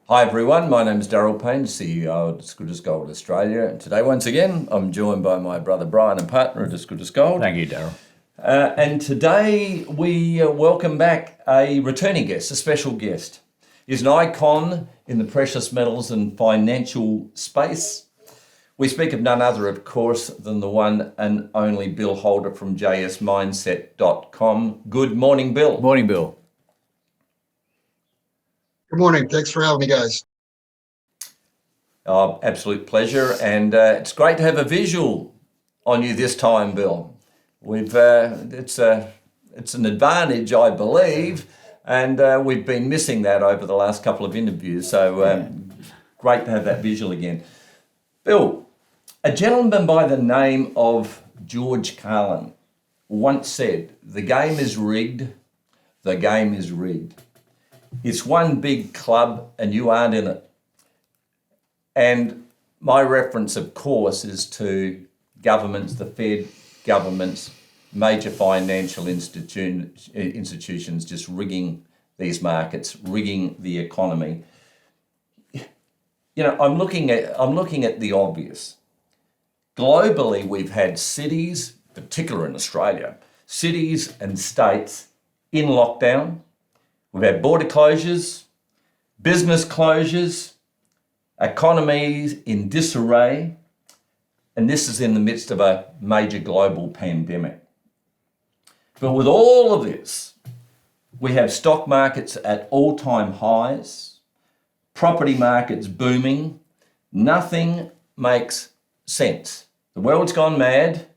Hi everyone, my name is Darryl Panes, CEO of Discretus Gold Australia, and today once again I'm joined by my brother Brian and partner at Discretus Gold. Thank you, Darryl. And today we welcome back a returning guest, a special guest. He's an icon in the precious metals and financial space. We speak of none other, of course, than the one and only Bill Holter from jsmindset.com. Good morning, Bill. Morning, Bill. Good morning. Thanks for having me, guys. Absolute pleasure, and it's great to have a visual on you this time, Bill. It's an advantage, I believe, and we've been missing that over the last couple of interviews. So great to have that visual again, Bill. A gentleman by the name of George Carlin once said, "The game is rigged. The game is rigged. It's one big club and you aren't in it." And my reference, of course, is to governments, the Fed, governments, major financial institutions just rigging these markets, rigging the economy. You know, I'm looking at the obvious. Globally, we've had cities, particularly in Australia, cities and states in lockdown. We've had border closures, business closures, economies in disarray, and this is in the midst of a major global pandemic. But with all of this, we have stock markets at all-time highs, property markets booming. Nothing makes sense. The world's gone mad.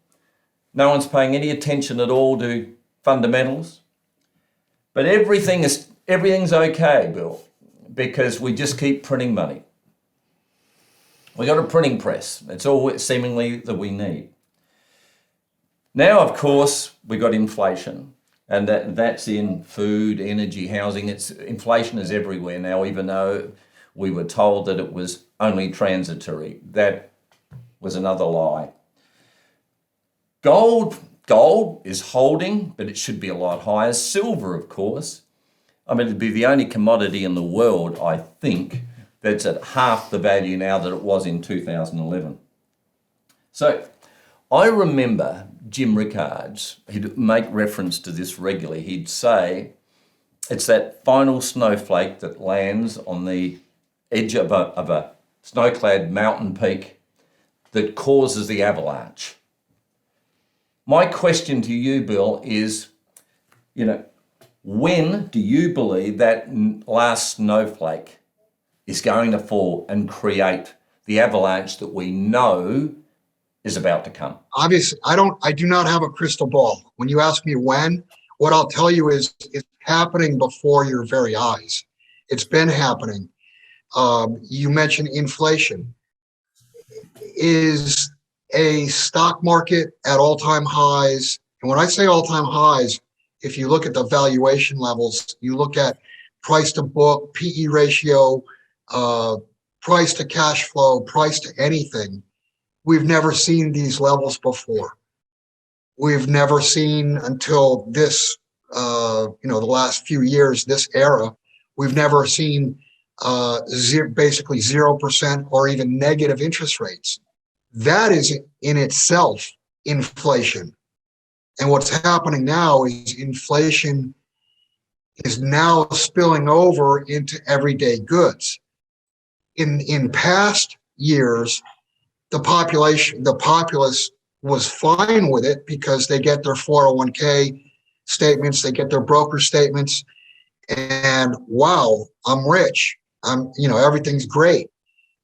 No one's paying any attention at all to fundamentals. But everything's okay, Bill, because we just keep printing money. We got a printing press. That's all seemingly that we need. Now, of course, we got inflation, and that's in food, energy, housing. Inflation is everywhere now, even though we were told that it was only transitory. That was another lie. Gold is holding, but it should be a lot higher. Silver, of course. I mean, it'd be the only commodity in the world, I think, that's at half the value now that it was in 2011. So I remember Jim Rickards, he'd make reference to this regularly. He'd say, it's that final snowflake that lands on the edge of a snow-clad mountain peak that causes the avalanche. My question to you, Bill, is, when do you believe that last snowflake is going to fall and create the avalanche that we know is about to come? Obviously, I do not have a crystal ball. When you ask me when, what I'll tell you is it's happening before your very eyes. It's been happening. You mentioned inflation. Is a stock market at all-time highs. And when I say all-time highs, if you look at the valuation levels, you look at price to book, PE ratio, price to cash flow, price to anything, we've never seen these levels before. We've never seen until this, the last few years, this era, we've never seen basically 0% or even negative interest rates. That is in itself inflation. And what's happening now is inflation is now spilling over into everyday goods. In past years, the populace was fine with it because they get their 401k statements, they get their broker statements, and wow, I'm rich. Everything's great.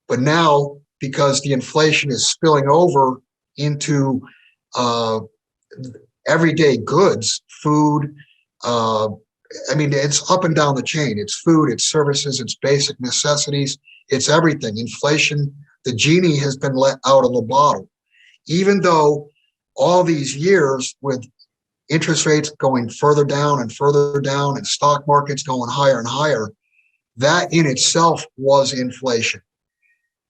But now, because the inflation is spilling over into everyday goods, food, it's up and down the chain. It's food, it's services, it's basic necessities, it's everything. Inflation, the genie has been let out of the bottle. Even though all these years with interest rates going further down and stock markets going higher and higher, that in itself was inflation.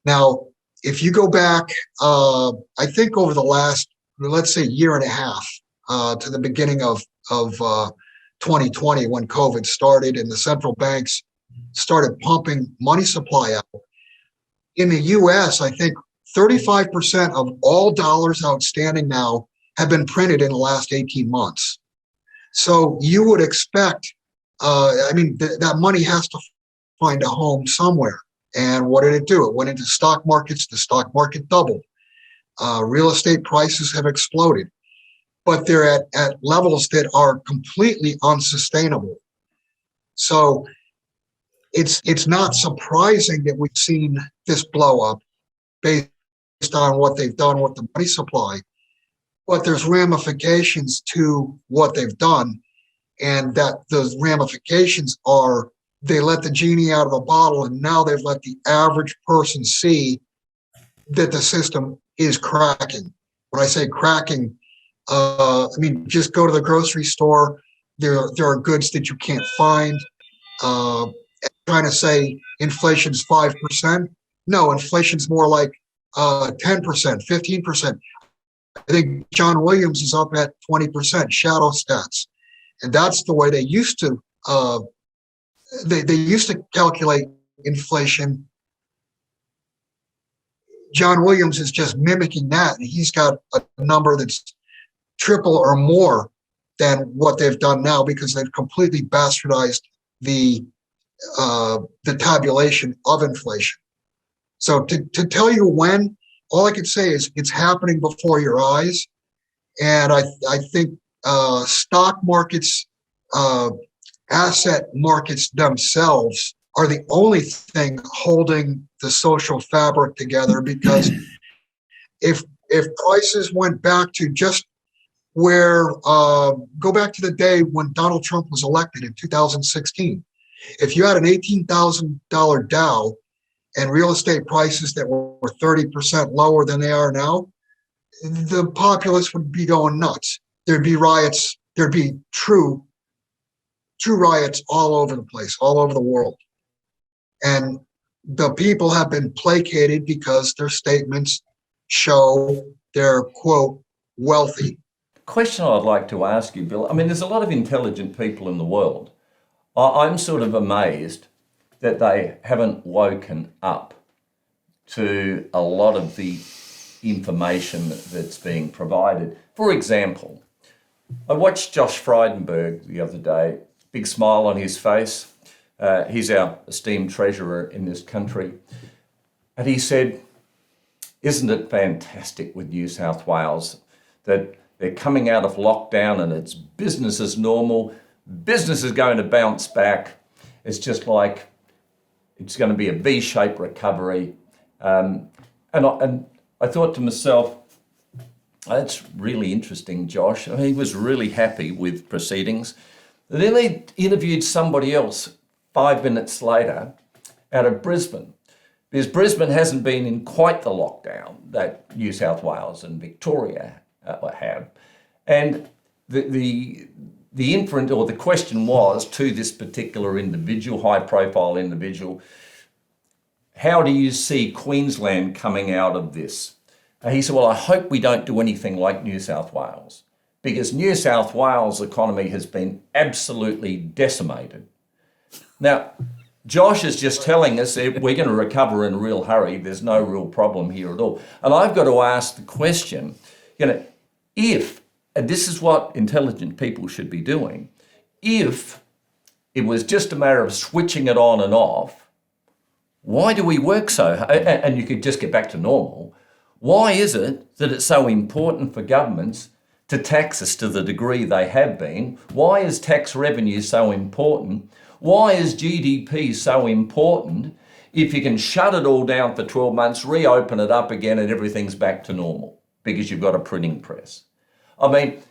Now, if you go back, I think over the last, let's say, year and a half to the beginning of 2020 when COVID started and the central banks started pumping money supply out. In the US, I think 35% of all dollars outstanding now have been printed in the last 18 months. So you would expect, that money has to find a home somewhere. And what did it do? It went into stock markets. The stock market doubled. Real estate prices have exploded, but they're at levels that are completely unsustainable. So it's not surprising that we've seen this blow up based on what they've done with the money supply, but there's ramifications to what they've done, and that those ramifications are they let the genie out of the bottle, and now they've let the average person see that the system is cracking. When I say cracking, just go to the grocery store. There are goods that you can't find. Trying to say inflation's 5%. No, inflation's more like 10%, 15%. I think John Williams is up at 20%, shadow stats. And that's the way they used to they used to calculate inflation. John Williams is just mimicking that, and he's got a number that's triple or more than what they've done now, because they've completely bastardized the tabulation of inflation. So to tell you when, all I can say is it's happening before your eyes. And I think stock markets, asset markets themselves are the only thing holding the social fabric together, because if prices went back to just where, go back to the day when Donald Trump was elected in 2016, if you had an $18,000 Dow and real estate prices that were 30% lower than they are now, the populace would be going nuts. There'd be riots. There'd be true riots all over the place, all over the world. And the people have been placated because their statements show they're, quote, wealthy. Question I'd like to ask you, Bill. I mean, there's a lot of intelligent people in the world. I'm sort of amazed that they haven't woken up to a lot of the information that's being provided. For example, I watched Josh Frydenberg the other day, big smile on his face. He's our esteemed treasurer in this country. And he said, isn't it fantastic with New South Wales that they're coming out of lockdown and it's business as normal. Business is going to bounce back. It's just like it's going to be a V-shaped recovery. And I thought to myself, that's really interesting, Josh. I mean, he was really happy with proceedings. Then they interviewed somebody else 5 minutes later out of Brisbane, because Brisbane hasn't been in quite the lockdown that New South Wales and Victoria have. And the inference or the question was to this particular individual, high-profile individual, how do you see Queensland coming out of this? And he said, well, I hope we don't do anything like New South Wales, because New South Wales economy has been absolutely decimated. Now, Josh is just telling us that we're going to recover in a real hurry. There's no real problem here at all. And I've got to ask the question, if, and this is what intelligent people should be doing, if it was just a matter of switching it on and off, why do we work so hard? And you could just get back to normal. Why is it that it's so important for governments to tax us to the degree they have been? Why is tax revenue so important? Why is GDP so important if you can shut it all down for 12 months, reopen it up again, and everything's back to normal because you've got a printing press? I mean,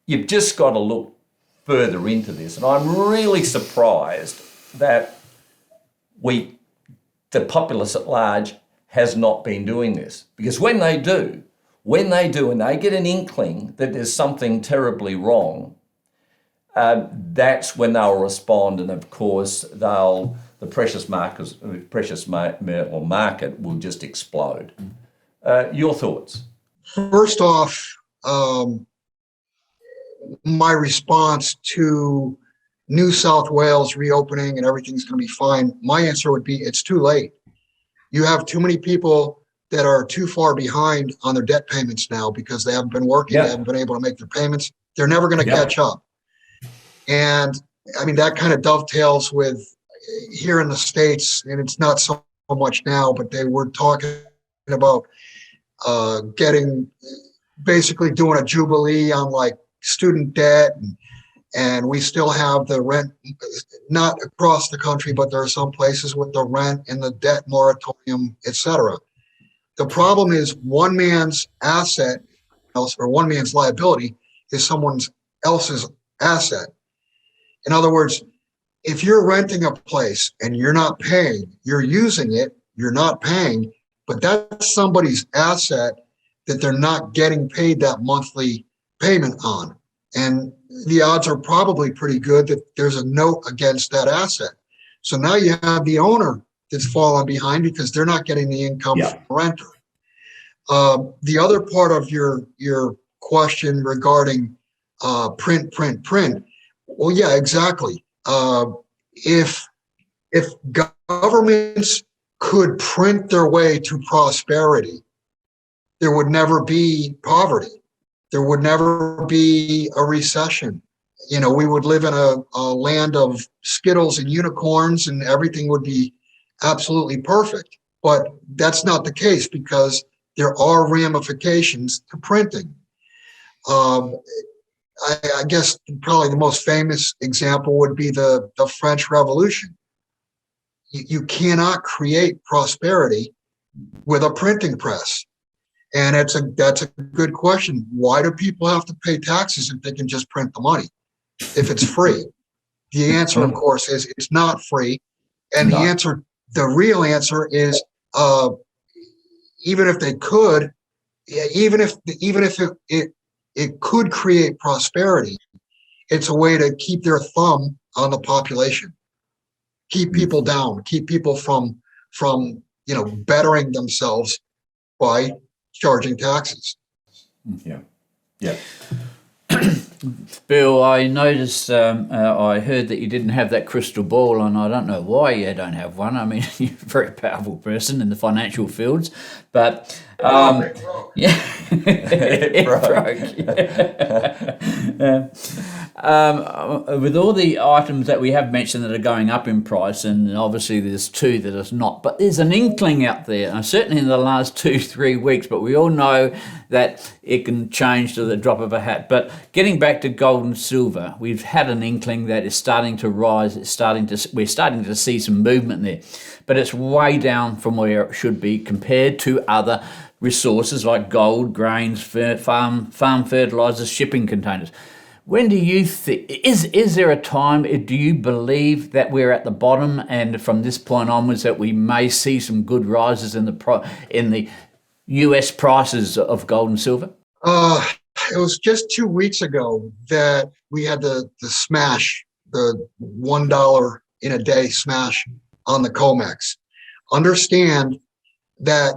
you've just got to look further into this. And I'm really surprised that the populace at large has not been doing this. Because when they do, and they get an inkling that there's something terribly wrong, that's when they'll respond. And of course, the precious metal market will just explode. Your thoughts? First off, my response to New South Wales reopening and everything's going to be fine. My answer would be it's too late. You have too many people that are too far behind on their debt payments now because they haven't been working, they haven't been able to make their payments. They're never going to catch up. And I mean, that kind of dovetails with here in the States, and it's not so much now, but they were talking about basically doing a jubilee on like student debt, and we still have the rent, not across the country, but there are some places with the rent and the debt moratorium, etc. The problem is one man's asset or one man's liability is someone else's asset. In other words, if you're renting a place and you're not paying, you're using it, you're not paying, but that's somebody's asset that they're not getting paid that monthly payment on. And the odds are probably pretty good that there's a note against that asset. So now you have the owner that's fallen behind because they're not getting the income from the renter. The other part of your question regarding print. Well, yeah, exactly. If governments could print their way to prosperity, there would never be poverty. There would never be a recession. You know, we would live in a land of Skittles and unicorns and everything would be absolutely perfect. But that's not the case because there are ramifications to printing. I guess probably the most famous example would be the French Revolution. You cannot create prosperity with a printing press. And that's a good question. Why do people have to pay taxes if they can just print the money, if it's free? The answer, of course, is it's not free. And the real answer is even if they could, even if it could create prosperity, it's a way to keep their thumb on the population, keep people down, keep people from bettering themselves by charging taxes. Yeah. Bill, I noticed, I heard that you didn't have that crystal ball, and I don't know why you don't have one. I mean, you're a very powerful person in the financial fields, but It broke. yeah, it broke. With all the items that we have mentioned that are going up in price, and obviously there's two that is not, but there's an inkling out there, and certainly in the last 2-3 weeks, but we all know that it can change to the drop of a hat. But getting back to gold and silver, we've had an inkling that it's starting to rise. We're starting to see some movement there, but it's way down from where it should be compared to other resources like gold, grains, farm fertilizers, shipping containers. When do you think, is there a time, do you believe that we're at the bottom and from this point onwards that we may see some good rises in the US prices of gold and silver? It was just 2 weeks ago that we had the smash, the $1 in a day smash on the COMEX. Understand that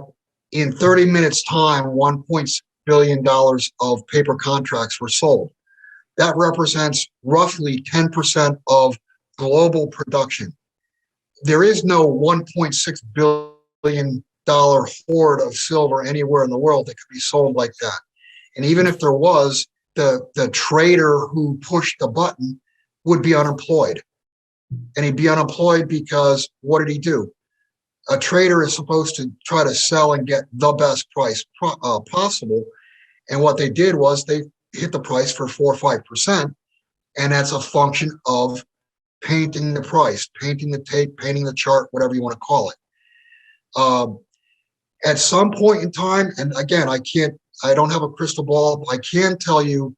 in 30 minutes time, $1.6 billion of paper contracts were sold. That represents roughly 10% of global production. There is no $1.6 billion hoard of silver anywhere in the world that could be sold like that. And even if there was, the trader who pushed the button would be unemployed. And he'd be unemployed because what did he do? A trader is supposed to try to sell and get the best price possible. And what they did was they hit the price for 4 or 5%. And that's a function of painting the price, painting the tape, painting the chart, whatever you want to call it. At some point in time, and again, I don't have a crystal ball. I can tell you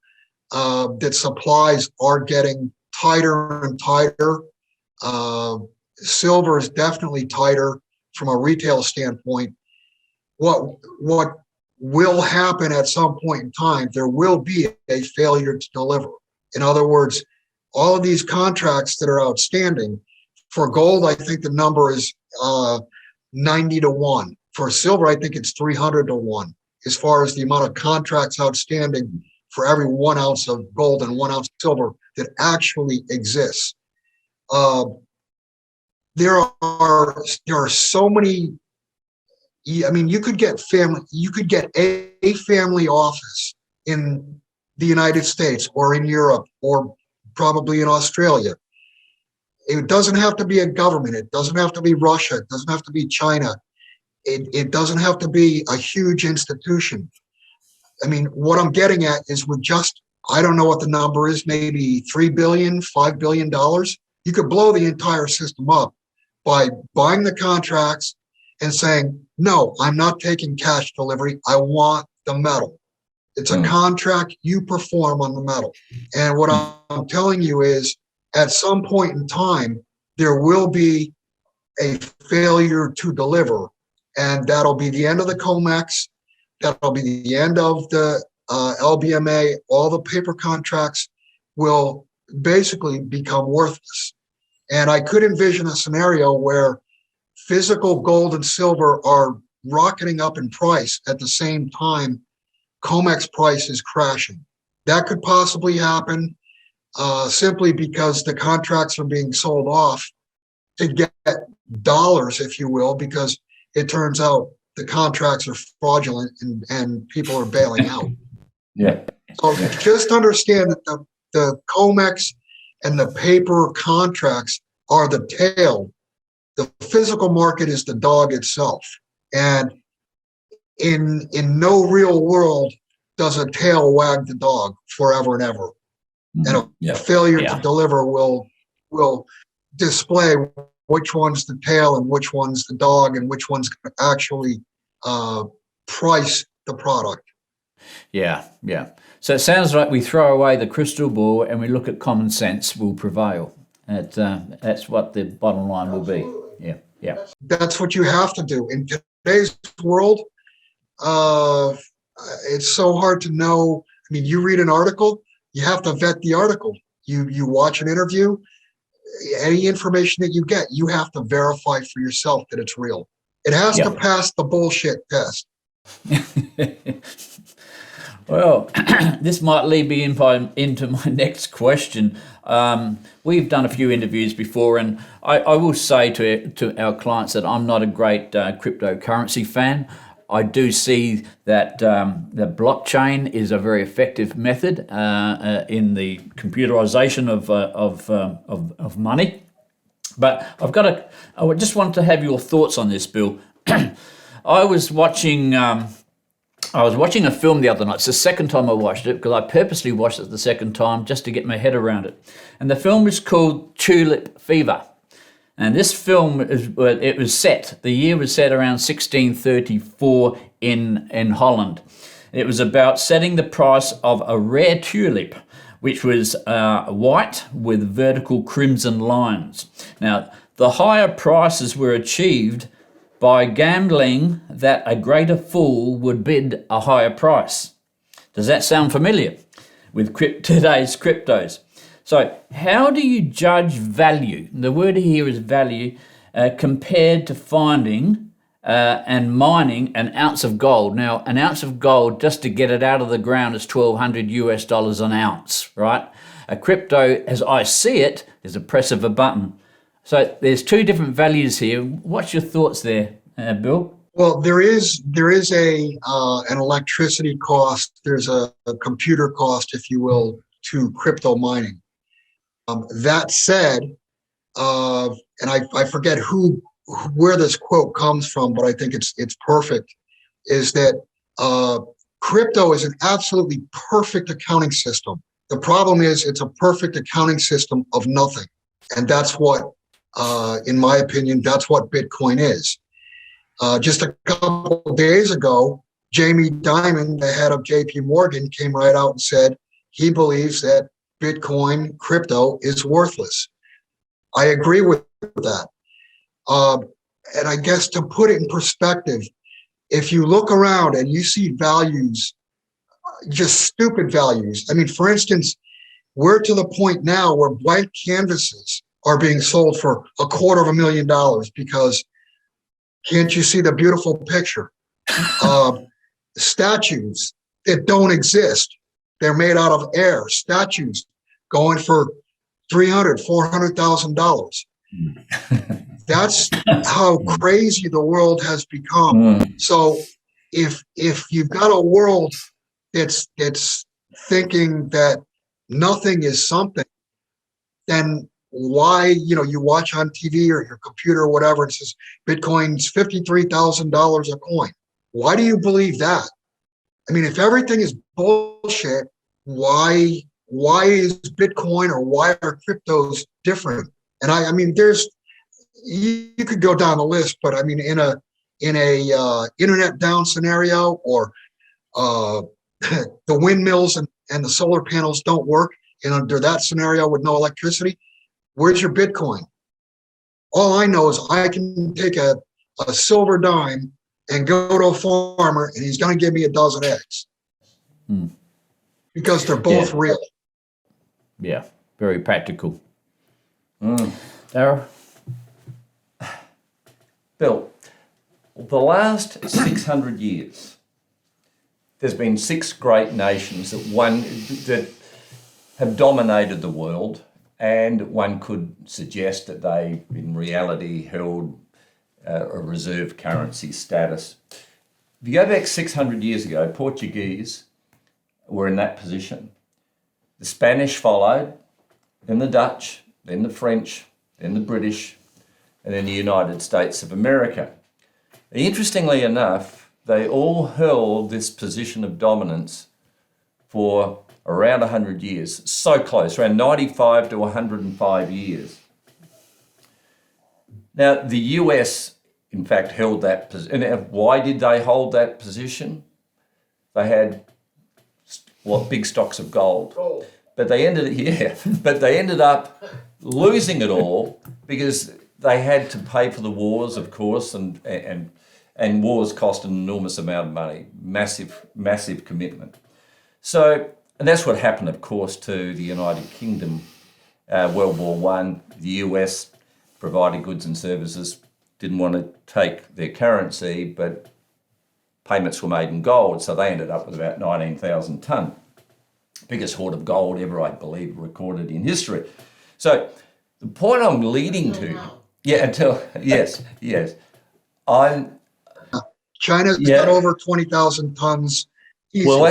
that supplies are getting tighter and tighter. Silver is definitely tighter from a retail standpoint. What will happen at some point in time, there will be a failure to deliver. In other words, all of these contracts that are outstanding, for gold, I think the number is 90 to 1. For silver, I think it's 300 to 1 as far as the amount of contracts outstanding for every 1 ounce of gold and 1 ounce of silver that actually exists. There are so many. I mean, you could get a family office in the United States or in Europe or probably in Australia. It doesn't have to be a government. It doesn't have to be Russia. It doesn't have to be China. It doesn't have to be a huge institution. I mean, what I'm getting at is with just, I don't know what the number is, maybe $3 billion, $5 billion, you could blow the entire system up by buying the contracts and saying, no, I'm not taking cash delivery. I want the metal. It's a contract you perform on the metal. And what I'm telling you is at some point in time, there will be a failure to deliver. And that'll be the end of the COMEX. That'll be the end of the LBMA. All the paper contracts will basically become worthless. And I could envision a scenario where physical gold and silver are rocketing up in price at the same time COMEX price is crashing. That could possibly happen simply because the contracts are being sold off to get dollars, if you will, because it turns out the contracts are fraudulent and people are bailing out. Yeah. So just understand that the COMEX and the paper contracts are the tail. The physical market is the dog itself. And in no real world does a tail wag the dog forever and ever. And a failure to deliver will display which one's the tail and which one's the dog and which one's going to actually price the product. Yeah. So it sounds like we throw away the crystal ball and we look at common sense will prevail. That's what the bottom line will be. Yeah. That's what you have to do. In today's world, it's so hard to know. I mean, you read an article, you have to vet the article. You watch an interview, any information that you get, you have to verify for yourself that it's real. It has to pass the bullshit test. Well, this might lead me into my next question. We've done a few interviews before, and I will say to our clients that I'm not a great cryptocurrency fan. I do see that the blockchain is a very effective method in the computerization of money. But I just want to have your thoughts on this, Bill. I was watching a film the other night. It's the second time I watched it because I purposely watched it the second time just to get my head around it. And the film is called Tulip Fever. And this film, the year was set around 1634 in Holland. It was about setting the price of a rare tulip, which was white with vertical crimson lines. Now, the higher prices were achieved by gambling that a greater fool would bid a higher price. Does that sound familiar with today's cryptos? So how do you judge value? The word here is value compared to finding and mining an ounce of gold. Now, an ounce of gold, just to get it out of the ground, is $1,200 an ounce, right? A crypto, as I see it, is a press of a button. So there's two different values here. What's your thoughts there, Bill? Well, there is an electricity cost. There's a computer cost, if you will, to crypto mining. That said, and I forget where this quote comes from, but I think it's perfect. Is that crypto is an absolutely perfect accounting system. The problem is it's a perfect accounting system of nothing, and that's what, in my opinion, that's what Bitcoin is. Just a couple of days ago, Jamie Dimon, the head of JP Morgan, came right out and said he believes that Bitcoin crypto is worthless. I agree with that. And I guess to put it in perspective, if you look around and you see values, just stupid values. I mean, for instance, we're to the point now where blank canvases are being sold for $250,000 because can't you see the beautiful picture? Statues that don't exist. They're made out of air. Statues going for $400,000. That's how crazy the world has become. So if you've got a world that's thinking that nothing is something, then why, you watch on TV or your computer or whatever, it says Bitcoin's $53,000 a coin. Why do you believe that? I mean, if everything is bullshit, why is Bitcoin or why are cryptos different? And I mean, you could go down the list, but I mean, in a internet down scenario, or the windmills and the solar panels don't work, and under that scenario with no electricity, where's your Bitcoin? All I know is I can take a silver dime and go to a farmer and he's going to give me a dozen eggs because they're both real. Yeah, very practical. Darryl? Bill, the last 600 years, there's been 6 great nations that have dominated the world, and one could suggest that they, in reality, held a reserve currency status. If you go back 600 years ago, Portuguese were in that position. The Spanish followed, then the Dutch, then the French, then the British, and then the United States of America. Interestingly enough, they all held this position of dominance for around 100 years, so close, around 95 to 105 years. Now, the US, in fact, held that position. And why did they hold that position? They had big stocks of gold. But they ended up losing it all because they had to pay for the wars, of course, and wars cost an enormous amount of money, massive commitment. So, and that's what happened, of course, to the United Kingdom. World War I, the US provided goods and services, didn't want to take their currency, but payments were made in gold, so they ended up with about 19,000 tonne. Biggest hoard of gold ever, I believe, recorded in history. So the point I'm leading to, yes, China's got over 20,000 tons easy. Well,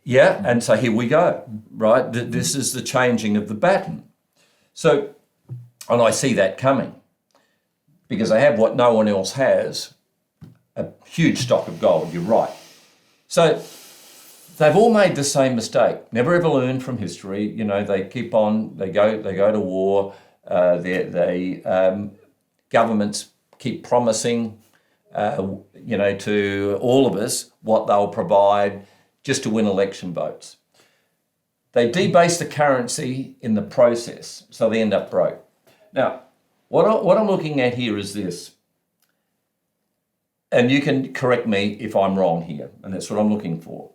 and so here we go, right? This is the changing of the baton. So, and I see that coming because they have what no one else has, a huge stock of gold, you're right. So they've all made the same mistake, never ever learn from history. They keep on, they go to war, governments keep promising, to all of us what they'll provide just to win election votes. They debase the currency in the process, so they end up broke. Now, what I'm looking at here is this, and you can correct me if I'm wrong here, and that's what I'm looking for.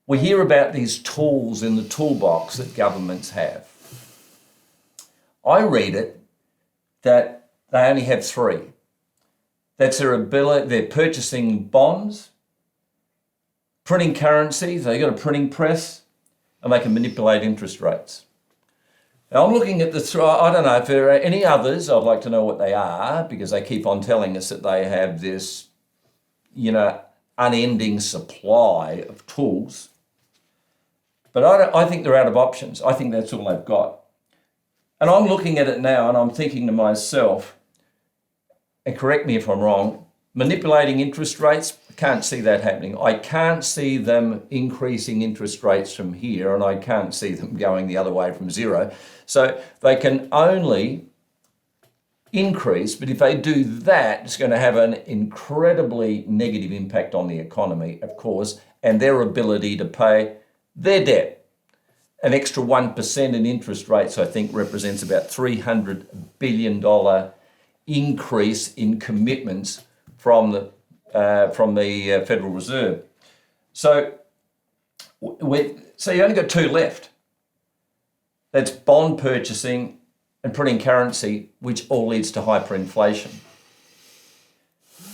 We hear about these tools in the toolbox that governments have. I read it that they only have 3. That's their ability, they're purchasing bonds, printing currency, they've got a printing press, and they can manipulate interest rates. Now I'm looking at I don't know if there are any others, I'd like to know what they are, because they keep on telling us that they have this, unending supply of tools. But I think they're out of options. I think that's all they've got. And I'm looking at it now and I'm thinking to myself, and correct me if I'm wrong, manipulating interest rates, I can't see that happening. I can't see them increasing interest rates from here, and I can't see them going the other way from 0. So they can only increase, but if they do that, it's going to have an incredibly negative impact on the economy, of course, and their ability to pay their debt. An extra 1% in interest rates, I think, represents about $300 billion increase in commitments from the Federal Reserve. So you only got 2 left. That's bond purchasing and printing currency, which all leads to hyperinflation.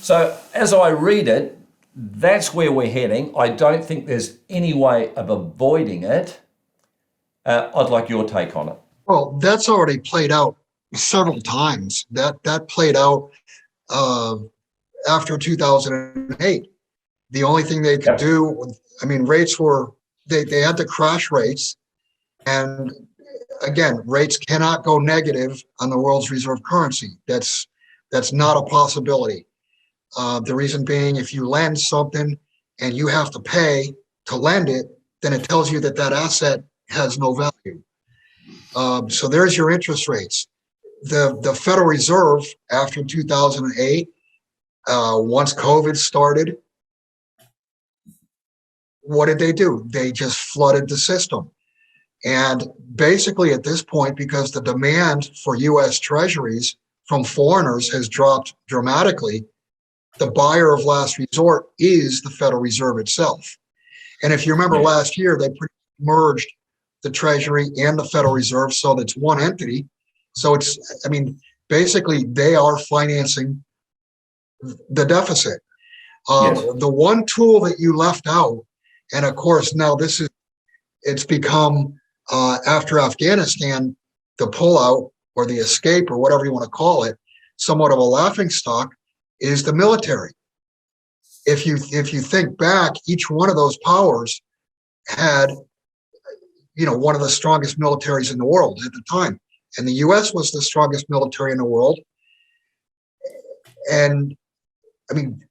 So as I read it, that's where we're heading. I don't think there's any way of avoiding it. I'd like your take on it. Well, that's already played out several times. That played out uh, after 2008. The only thing they could do, I mean, rates were they had to crash rates, and again, rates cannot go negative on the world's reserve currency. That's not a possibility. The reason being, if you lend something and you have to pay to lend it, then it tells you that that asset has no value. So there's your interest rates. The Federal Reserve after 2008, once COVID started, what did they do? They just flooded the system. And basically at this point, because the demand for US Treasuries from foreigners has dropped dramatically, the buyer of last resort is the Federal Reserve itself. And if you remember last year, they merged the Treasury and the Federal Reserve, so that's one entity. So it's, I mean, basically they are financing the deficit. The one tool that you left out, and of course now it's become after Afghanistan, the pullout or the escape or whatever you want to call it, somewhat of a laughingstock, is the military. If you think back, each one of those powers had, one of the strongest militaries in the world at the time, and the U.S. was the strongest military in the world. And I mean,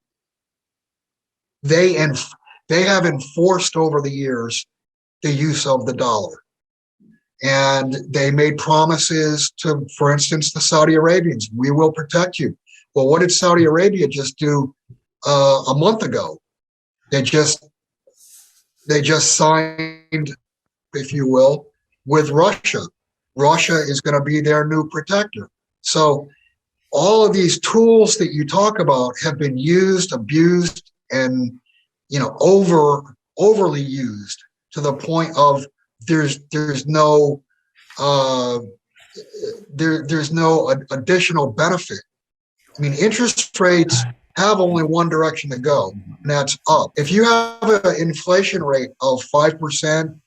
they have enforced over the years the use of the dollar, and they made promises to, for instance, the Saudi Arabians, we will protect you. Well, what did Saudi Arabia just do a month ago? They just signed, if you will, with Russia. Russia is going to be their new protector. So all of these tools that you talk about have been used, abused, and overly used to the point of there's no additional benefit. I mean, interest rates have only one direction to go, and that's up. If you have an inflation rate of 5%,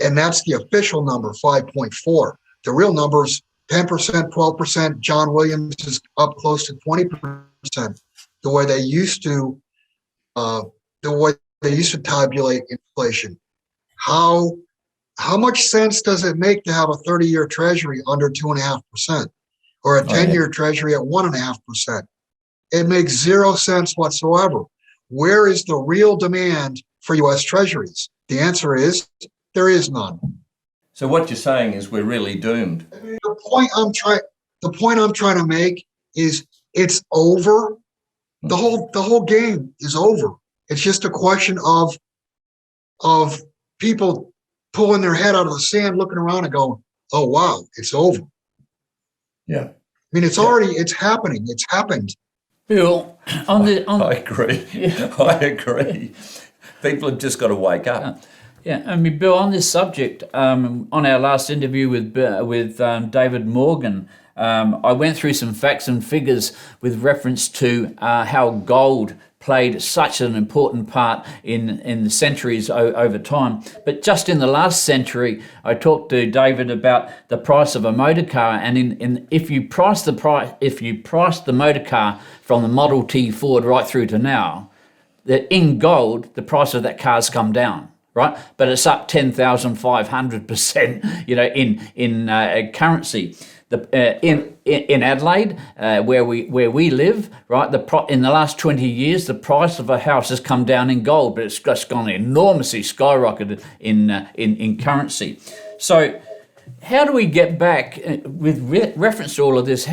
and that's the official number, 5.4, the real number's 10%, 12%. John Williams is up close to 20%. The way they used to tabulate inflation. How much sense does it make to have a 30-year Treasury under 2.5%, or a 10-year Treasury at 1.5%? It makes zero sense whatsoever. Where is the real demand for U.S. Treasuries? The answer is there is none. So what you're saying is we're really doomed. The point I'm trying to make is it's over. The whole game is over. It's just a question of people pulling their head out of the sand, looking around and going, "Oh wow, it's over." Yeah. I mean, it's happening. It's happened. Bill, I agree. Yeah. I agree. People have just got to wake up. Yeah, I mean, Bill, on this subject, on our last interview with David Morgan, I went through some facts and figures with reference to how gold played such an important part in the centuries over time. But just in the last century, I talked to David about the price of a motor car, and if you price the motor car from the Model T Ford right through to now, that in gold the price of that car's come down. Right, but it's up 10,500%. In currency. In Adelaide, where we live, right, in the last 20 years, the price of a house has come down in gold, but it's just gone enormously skyrocketed in currency. So, how do we get back with reference to all of this?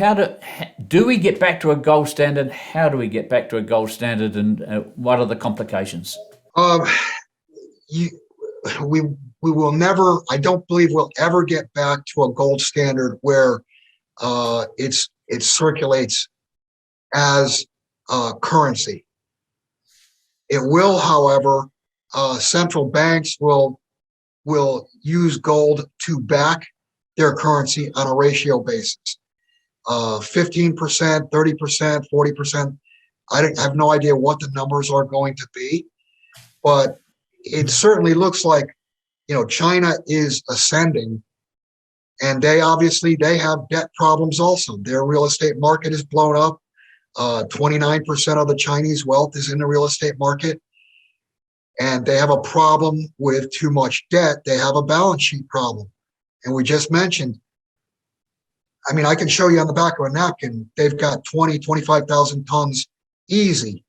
Do we get back to a gold standard? How do we get back to a gold standard, and what are the complications? We will never, I don't believe we'll ever get back to a gold standard where it circulates as currency. It will, however, central banks will use gold to back their currency on a ratio basis. 15%, 30%, 40%. I have no idea what the numbers are going to be, but it certainly looks like, China is ascending And they have debt problems also. Their real estate market is blown up. 29% of the Chinese wealth is in the real estate market. And they have a problem with too much debt. They have a balance sheet problem. And we just mentioned, I mean, I can show you on the back of a napkin, they've got 25,000 tons easy.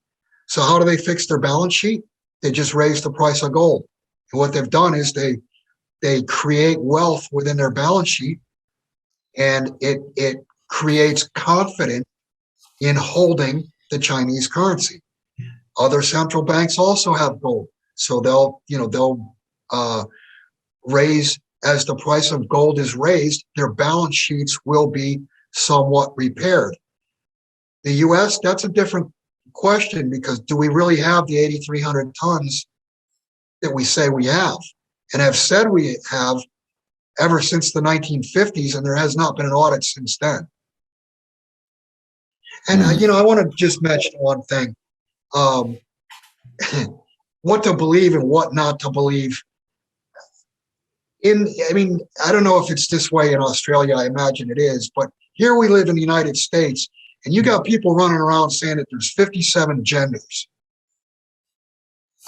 So how do they fix their balance sheet? They just raise the price of gold. And what they've done is they create wealth within their balance sheet, and it creates confidence in holding the Chinese currency. Other central banks also have gold, so they'll raise, as the price of gold is raised, their balance sheets will be somewhat repaired. The U.S., that's a different question, because do we really have the 8,300 tons that we say we have and have said we have ever since the 1950s, and there has not been an audit since then? And I want to just mention one thing. What to believe and what not to believe. I don't know if it's this way in Australia. I imagine it is, but here we live in the United States, and you got people running around saying that there's 57 genders.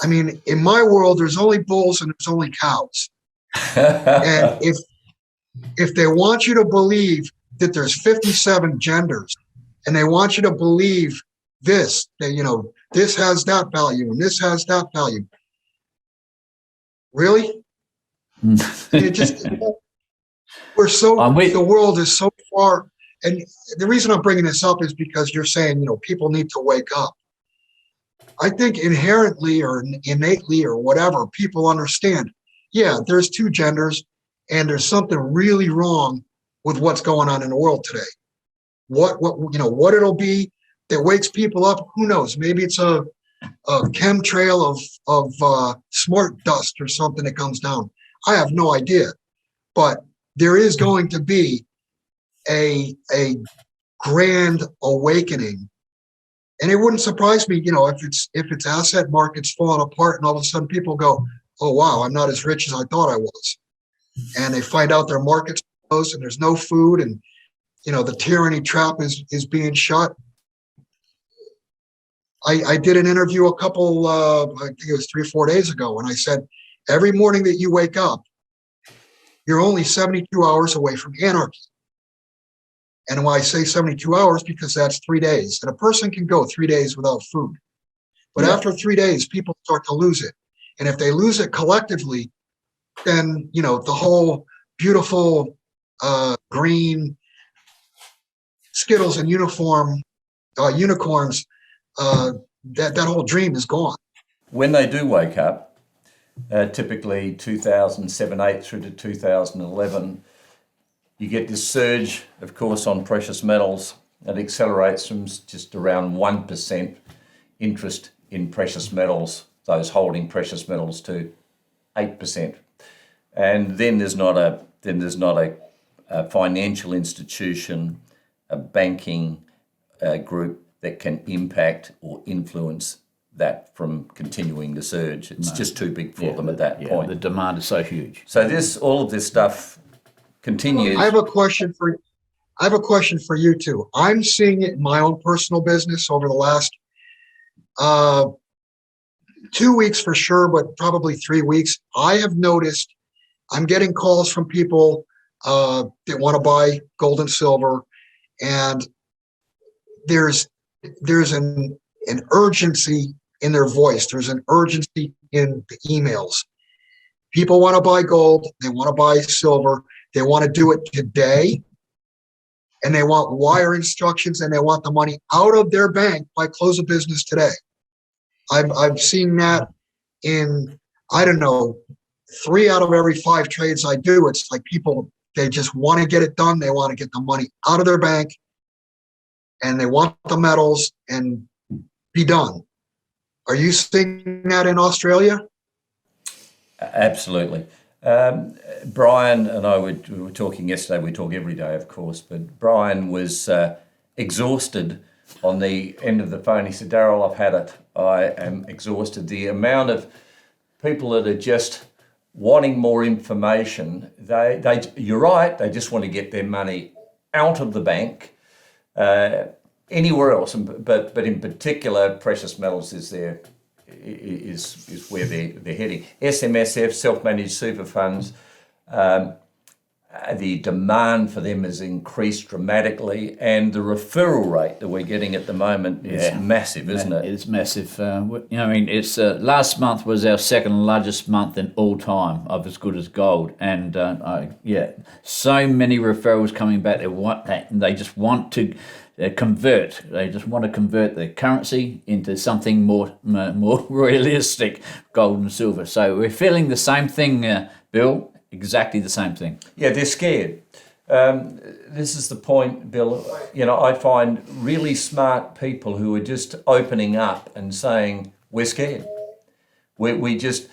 I mean, in my world, there's only bulls and there's only cows. And if they want you to believe that there's 57 genders, and they want you to believe this, that, this has that value and this has that value. Really? It just, the world is so far. And the reason I'm bringing this up is because you're saying, people need to wake up. I think inherently or innately or whatever, people understand, yeah, there's two genders, and there's something really wrong with what's going on in the world today. What it'll be that wakes people up, who knows? Maybe it's a chemtrail of smart dust or something that comes down. I have no idea, but there is going to be a grand awakening. And it wouldn't surprise me, if it's asset markets falling apart, and all of a sudden people go, oh, wow, I'm not as rich as I thought I was. And they find out their market's closed and there's no food, and, the tyranny trap is being shut. I did an interview a couple, I think it was 3 or 4 days ago, and I said, every morning that you wake up, you're only 72 hours away from anarchy. And when I say 72 hours, because that's 3 days. And a person can go 3 days without food. But after 3 days, people start to lose it. And if they lose it collectively, then, the whole beautiful green Skittles and unicorns, that whole dream is gone. When they do wake up, typically 2007-8 through to 2011, you get this surge, of course, on precious metals. It accelerates from just around 1% interest in precious metals, those holding precious metals, to 8%. And then there's not a financial institution, a banking group that can impact or influence that from continuing to surge. It's just too big for them at that point. The demand is so huge. So all of this stuff continues. I have a question for you too. I'm seeing it in my own personal business over the last 2 weeks for sure, but probably 3 weeks. I have noticed I'm getting calls from people that want to buy gold and silver, and there's an urgency in their voice. There's an urgency in the emails. People want to buy gold. They want to buy silver. They want to do it today, and they want wire instructions, and they want the money out of their bank by close of business today. I've seen that in, 3 out of every 5 trades I do. It's like people, they just want to get it done. They want to get the money out of their bank, and they want the metals and be done. Are you seeing that in Australia? Absolutely. Brian and I we were talking yesterday. We talk every day, of course, but Brian was exhausted on the end of the phone. He said, Darryl, I've had it. I am exhausted. The amount of people that are just wanting more information. You're right, they just want to get their money out of the bank, anywhere else, but in particular, precious metals is where they're heading. SMSF, self-managed super funds, the demand for them has increased dramatically, and the referral rate that we're getting at the moment is massive, isn't it? It's massive. It's last month was our second largest month in all time of as good as gold, and so many referrals coming back. They just want to convert. They just want to convert their currency into something more realistic, gold and silver. So we're feeling the same thing, Bill. Exactly the same thing. Yeah, they're scared. This is the point, Bill. I find really smart people who are just opening up and saying, we're scared. I was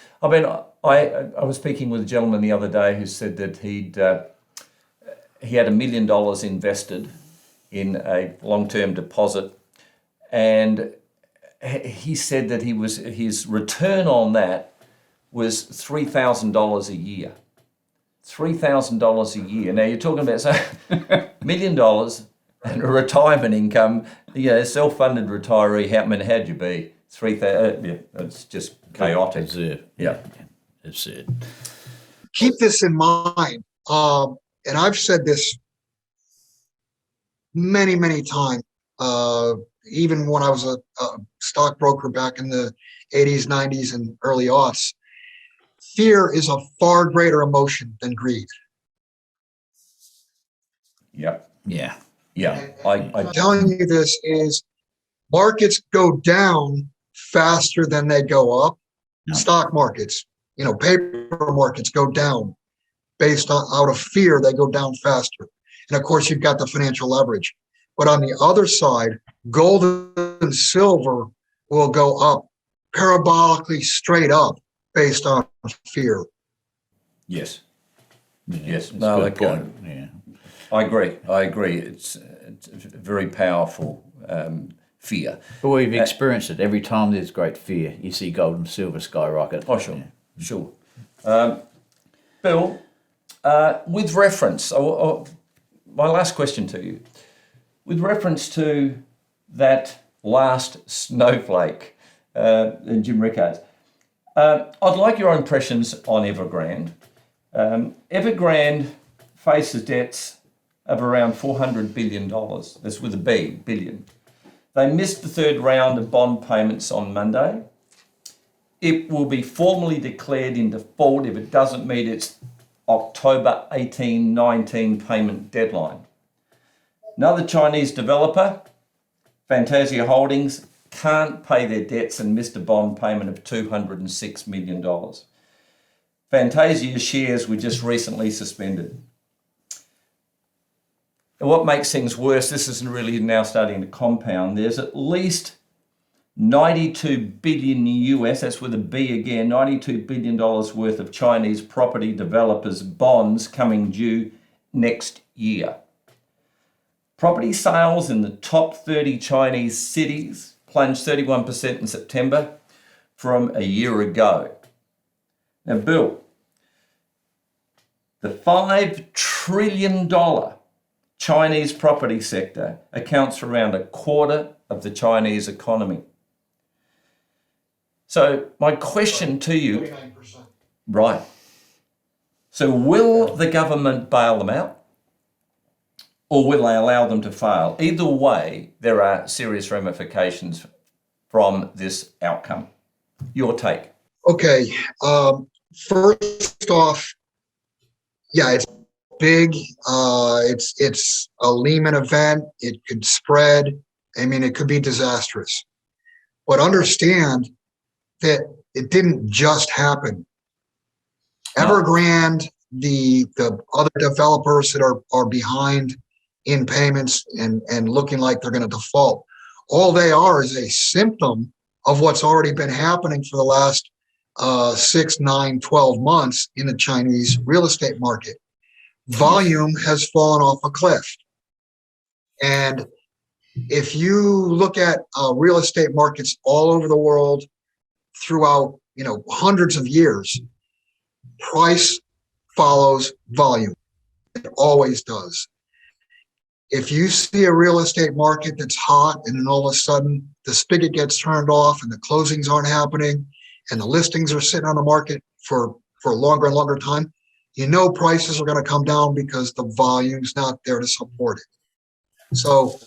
speaking with a gentleman the other day who said that he had $1 million invested in a long-term deposit, and he said that his return on that was $3,000 a year. $3,000 a year. Now you're talking about $1 million and a retirement income. Self-funded retiree. How'd you be? 3,000. It's just chaotic. That's it. Yeah, that's it. Keep this in mind, and I've said this many, many times. Even when I was a stockbroker back in the 80s, 90s, and early aughts. Fear is a far greater emotion than greed. Yep. Yeah. Yeah. I'm telling you this is markets go down faster than they go up. Yep. Stock markets, paper markets go down based on out of fear, they go down faster. And of course, you've got the financial leverage. But on the other side, gold and silver will go up parabolically straight up based on fear. Yes. Yeah, Yes. No, that point. Yeah. I agree. It's very powerful fear. But we've experienced it every time there's great fear. You see gold and silver skyrocket. Oh, sure. Yeah. Sure. Bill, with reference, my last question to you, with reference to that last snowflake, Jim Rickards, I'd like your impressions on Evergrande. Evergrande faces debts of around $400 billion. That's with a B, billion. They missed the third round of bond payments on Monday. It will be formally declared in default if it doesn't meet its October 18-19 payment deadline. Another Chinese developer, Fantasia Holdings, can't pay their debts and missed a bond payment of $206 million. Fantasia's shares were just recently suspended. And what makes things worse, this is really now starting to compound. There's at least 92 billion US, that's with a B again, $92 billion worth of Chinese property developers' bonds coming due next year. Property sales in the top 30 Chinese cities plunged 31% in September from a year ago. Now, Bill, the $5 trillion Chinese property sector accounts for around a quarter of the Chinese economy. So my question to you, 49%. right. So will the government bail them out? Or will they allow them to fail? Either way, there are serious ramifications from this outcome. Your take. Okay. First off, yeah, it's big. It's a Lehman event. It could spread. I mean, it could be disastrous. But understand that it didn't just happen. No. Evergrande, the other developers that are behind in payments and looking like they're going to default, all they are is a symptom of what's already been happening for the last 6, 9, 12 months in the Chinese real estate market. Volume has fallen off a cliff. And if you look at real estate markets all over the world throughout, hundreds of years, price follows volume. It always does. If you see a real estate market that's hot and then all of a sudden the spigot gets turned off and the closings aren't happening and the listings are sitting on the market for a longer and longer time, you know prices are going to come down because the volume's not there to support it. So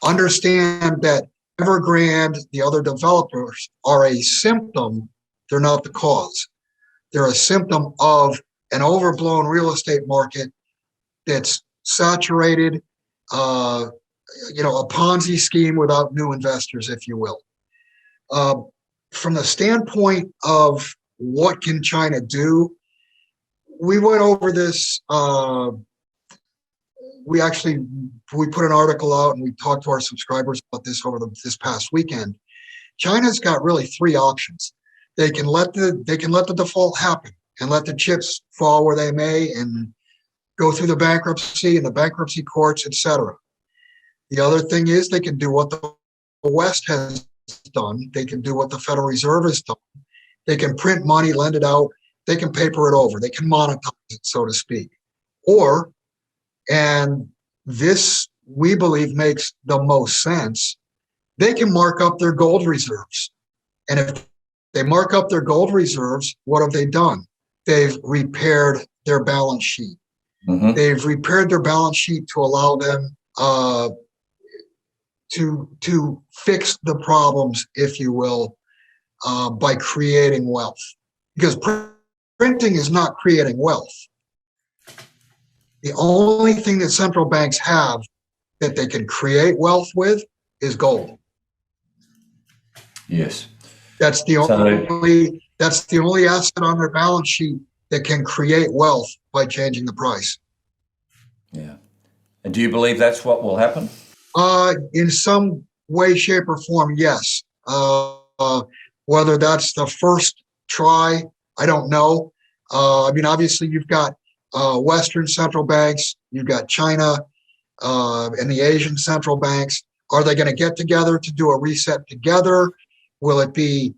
understand that Evergrande, the other developers, are a symptom. They're not the cause. They're a symptom of an overblown real estate market that's saturated, a Ponzi scheme without new investors, if you will. From the standpoint of what can China do, we went over this. We put an article out and we talked to our subscribers about this over this past weekend. China's got really three options. They can let the default happen and let the chips fall where they may and go through the bankruptcy and the bankruptcy courts, etc. The other thing is they can do what the West has done. They can do what the Federal Reserve has done. They can print money, lend it out. They can paper it over. They can monetize it, so to speak. Or, and this we believe makes the most sense, they can mark up their gold reserves. And if they mark up their gold reserves, what have they done? They've repaired their balance sheet. Mm-hmm. They've repaired their balance sheet to allow them to fix the problems, if you will, by creating wealth. Because printing is not creating wealth. The only thing that central banks have that they can create wealth with is gold. Yes. That's the only asset on their balance sheet that can create wealth by changing the price. Yeah. And do you believe that's what will happen? In some way, shape, or form, yes. Whether that's the first try, I don't know. Obviously, you've got Western central banks, you've got China, and the Asian central banks. Are they going to get together to do a reset together? Will it be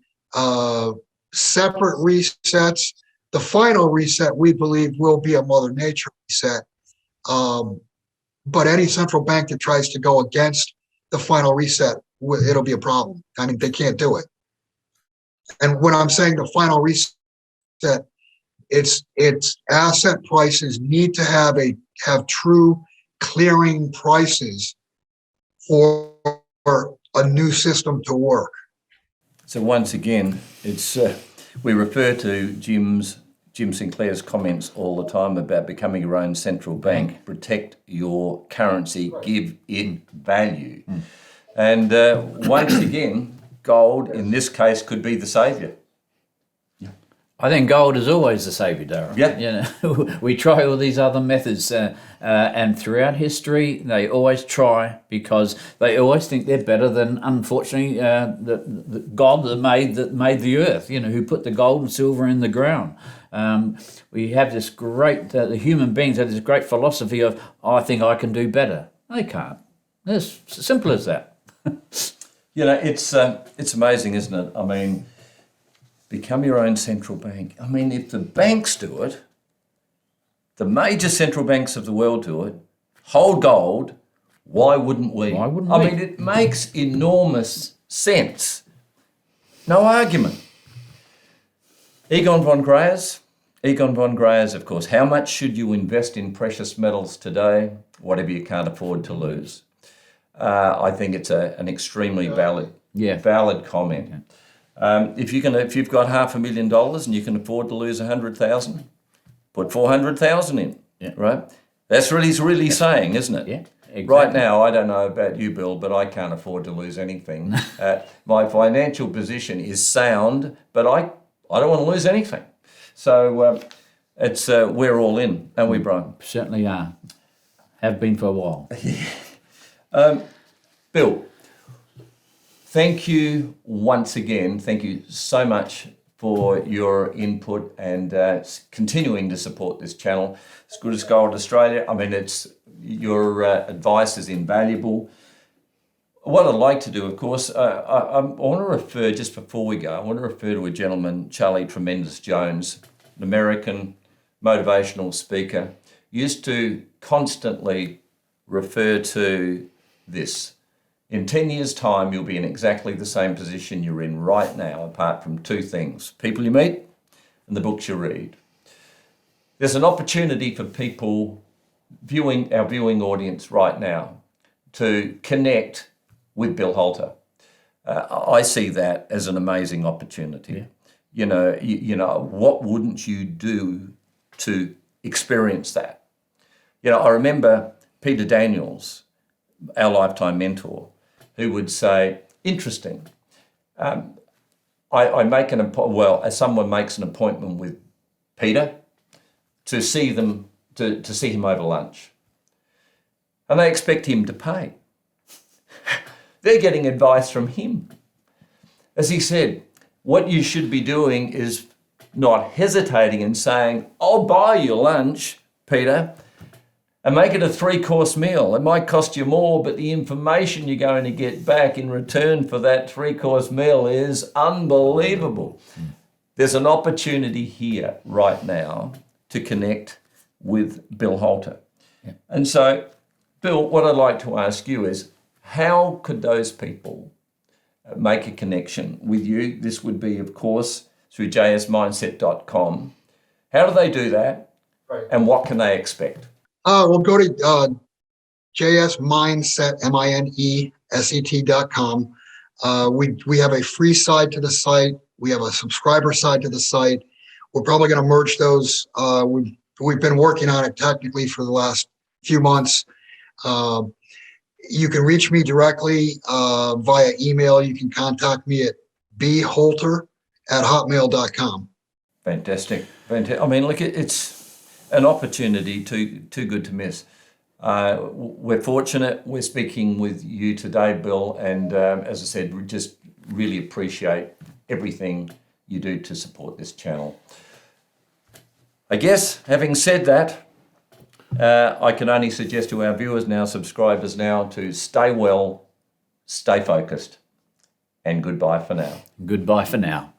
separate resets? The final reset, we believe, will be a Mother Nature reset. But any central bank that tries to go against the final reset, it'll be a problem. I mean, they can't do it. And when I'm saying the final reset, it's asset prices need to have true clearing prices for a new system to work. So once again, it's we refer to Jim Sinclair's comments all the time about becoming your own central bank, protect your currency, give it value. And once again, gold in this case could be the saviour. I think gold is always the saviour, Darryl. Yeah. We try all these other methods, and throughout history, they always try because they always think they're better than, unfortunately, the God that made the earth. Who put the gold and silver in the ground. We have this great, the human beings have this great philosophy of, I think I can do better. They can't. It's simple as that. It's amazing, isn't it? I mean, become your own central bank. I mean, if the banks do it, the major central banks of the world do it, hold gold, why wouldn't we? I mean, it makes enormous sense. No argument. Egon von Greyer's, of course, how much should you invest in precious metals today? Whatever you can't afford to lose. I think it's an extremely valid comment. Yeah. If you've got $500,000 and you can afford to lose 100,000, put 400,000 in, right? That's what he's really saying, isn't it? Yeah, exactly. Right now, I don't know about you, Bill, but I can't afford to lose anything. My financial position is sound, but I don't want to lose anything. So it's we're all in, aren't we, Brian? Certainly are. Have been for a while. Bill, thank you once again. Thank you so much for your input and continuing to support this channel. As Good as Gold Australia. I mean, your advice is invaluable. What I'd like to do, of course, I want to refer, just before we go, I want to refer to a gentleman, Charlie Tremendous Jones, an American motivational speaker, used to constantly refer to this. In 10 years' time, you'll be in exactly the same position you're in right now, apart from two things: people you meet and the books you read. There's an opportunity for people our viewing audience right now to connect with Bill Holter. I see that as an amazing opportunity. Yeah. What wouldn't you do to experience that? I remember Peter Daniels, our lifetime mentor, who would say, interesting, I make as someone makes an appointment with Peter to see him over lunch, and they expect him to pay. They're getting advice from him. As he said, what you should be doing is not hesitating and saying, I'll buy you lunch, Peter, and make it a 3-course meal. It might cost you more, but the information you're going to get back in return for that 3-course meal is unbelievable. There's an opportunity here right now to connect with Bill Holter. Yeah. And so, Bill, what I'd like to ask you is, how could those people make a connection with you? This would be, of course, through jsmindset.com. How do they do that? Right. And what can they expect? We'll go to jsmindset, MINESET.com. We have a free side to the site. We have a subscriber side to the site. We're probably going to merge those. We've been working on it technically for the last few months. You can reach me directly via email. You can contact me at bholter@hotmail.com. Fantastic. I mean, look, it's an opportunity too good to miss. We're fortunate. We're speaking with you today, Bill, and as I said, we just really appreciate everything you do to support this channel. I guess, having said that, I can only suggest to our viewers now, subscribers now, to stay well, stay focused, and goodbye for now. Goodbye for now.